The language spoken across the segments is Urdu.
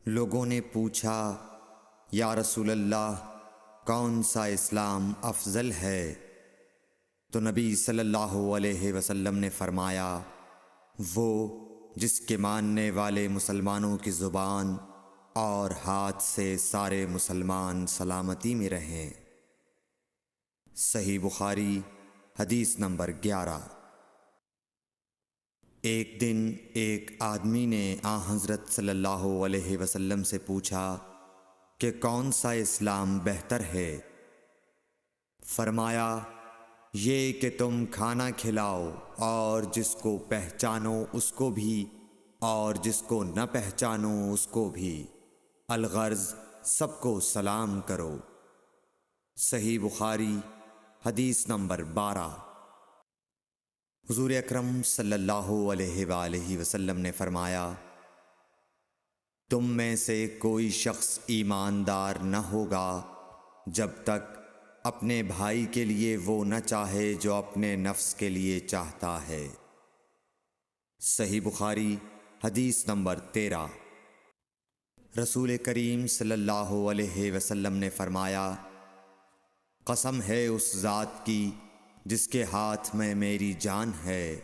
لوگوں نے پوچھا، یا رسول اللہ، کون سا اسلام افضل ہے؟ تو نبی صلی اللہ علیہ وسلم نے فرمایا، وہ جس کے ماننے والے مسلمانوں کی زبان اور ہاتھ سے سارے مسلمان سلامتی میں رہیں۔ صحیح بخاری حدیث نمبر 11۔ ایک دن ایک آدمی نے حضرت صلی اللہ علیہ وسلم سے پوچھا کہ کون سا اسلام بہتر ہے؟ فرمایا، یہ کہ تم کھانا کھلاؤ اور جس کو پہچانو اس کو بھی اور جس کو نہ پہچانو اس کو بھی، الغرض سب کو سلام کرو۔ صحیح بخاری حدیث نمبر 12۔ حضور اکرم صلی اللہ علیہ وآلہ وسلم نے فرمایا، تم میں سے کوئی شخص ایماندار نہ ہوگا جب تک اپنے بھائی کے لیے وہ نہ چاہے جو اپنے نفس کے لیے چاہتا ہے۔ صحیح بخاری حدیث نمبر 13۔ رسول کریم صلی اللہ علیہ وسلم نے فرمایا، قسم ہے اس ذات کی جس کے ہاتھ میں میری جان ہے،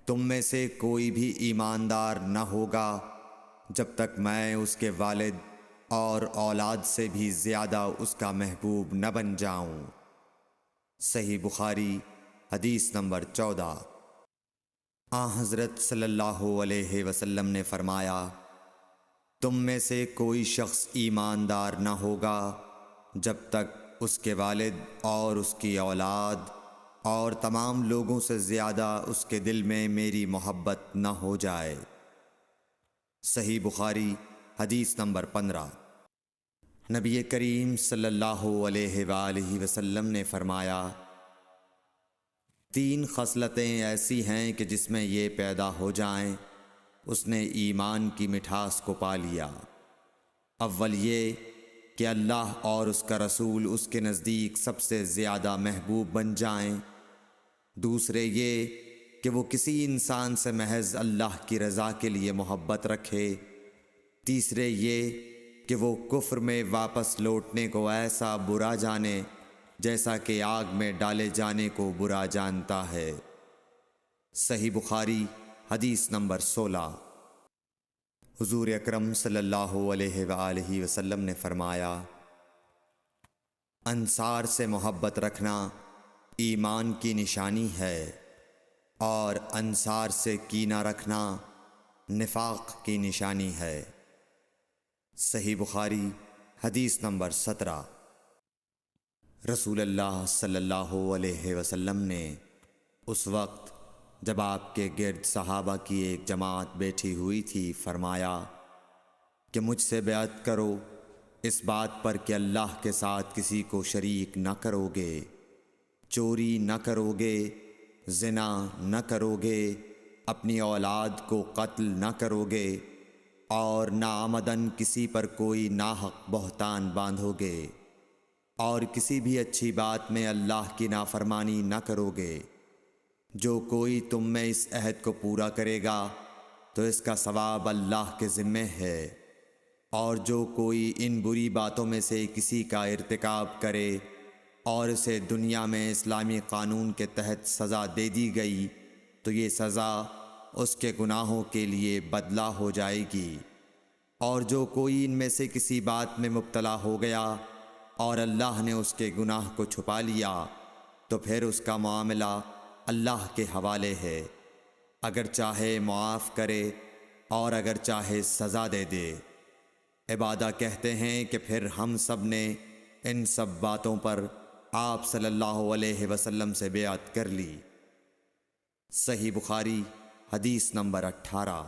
تم میں سے کوئی بھی ایماندار نہ ہوگا جب تک میں اس کے والد اور اولاد سے بھی زیادہ اس کا محبوب نہ بن جاؤں۔ صحیح بخاری حدیث نمبر 14۔ حضرت صلی اللہ علیہ وسلم نے فرمایا، تم میں سے کوئی شخص ایماندار نہ ہوگا جب تک اس کے والد اور اس کی اولاد اور تمام لوگوں سے زیادہ اس کے دل میں میری محبت نہ ہو جائے۔ صحیح بخاری حدیث نمبر 15۔ نبی کریم صلی اللہ علیہ وآلہ وسلم نے فرمایا، 3 خصلتیں ایسی ہیں کہ جس میں یہ پیدا ہو جائیں اس نے ایمان کی مٹھاس کو پا لیا۔ اول یہ کہ اللہ اور اس کا رسول اس کے نزدیک سب سے زیادہ محبوب بن جائیں۔ دوسرے یہ کہ وہ کسی انسان سے محض اللہ کی رضا کے لیے محبت رکھے۔ تیسرے یہ کہ وہ کفر میں واپس لوٹنے کو ایسا برا جانے جیسا کہ آگ میں ڈالے جانے کو برا جانتا ہے۔ صحیح بخاری حدیث نمبر 16۔ حضور اکرم صلی اللہ علیہ وآلہ وسلم نے فرمایا، انصار سے محبت رکھنا ایمان کی نشانی ہے اور انصار سے کینہ رکھنا نفاق کی نشانی ہے۔ صحیح بخاری حدیث نمبر 17۔ رسول اللہ صلی اللہ علیہ وسلم نے اس وقت جب آپ کے گرد صحابہ کی ایک جماعت بیٹھی ہوئی تھی فرمایا کہ مجھ سے بیعت کرو اس بات پر کہ اللہ کے ساتھ کسی کو شریک نہ کرو گے، چوری نہ کرو گے، زنا نہ کرو گے، اپنی اولاد کو قتل نہ کرو گے اور ناعمدن کسی پر کوئی ناحق بہتان باندھو گے، اور کسی بھی اچھی بات میں اللہ کی نافرمانی نہ کرو گے۔ جو کوئی تم میں اس عہد کو پورا کرے گا تو اس کا ثواب اللہ کے ذمے ہے، اور جو کوئی ان بری باتوں میں سے کسی کا ارتکاب کرے اور اسے دنیا میں اسلامی قانون کے تحت سزا دے دی گئی تو یہ سزا اس کے گناہوں کے لیے بدلہ ہو جائے گی، اور جو کوئی ان میں سے کسی بات میں مبتلا ہو گیا اور اللہ نے اس کے گناہ کو چھپا لیا تو پھر اس کا معاملہ اللہ کے حوالے ہے، اگر چاہے معاف کرے اور اگر چاہے سزا دے دے۔ عبادہ کہتے ہیں کہ پھر ہم سب نے ان سب باتوں پر آپ صلی اللہ علیہ وسلم سے بیعت کر لی۔ صحیح بخاری حدیث نمبر 18۔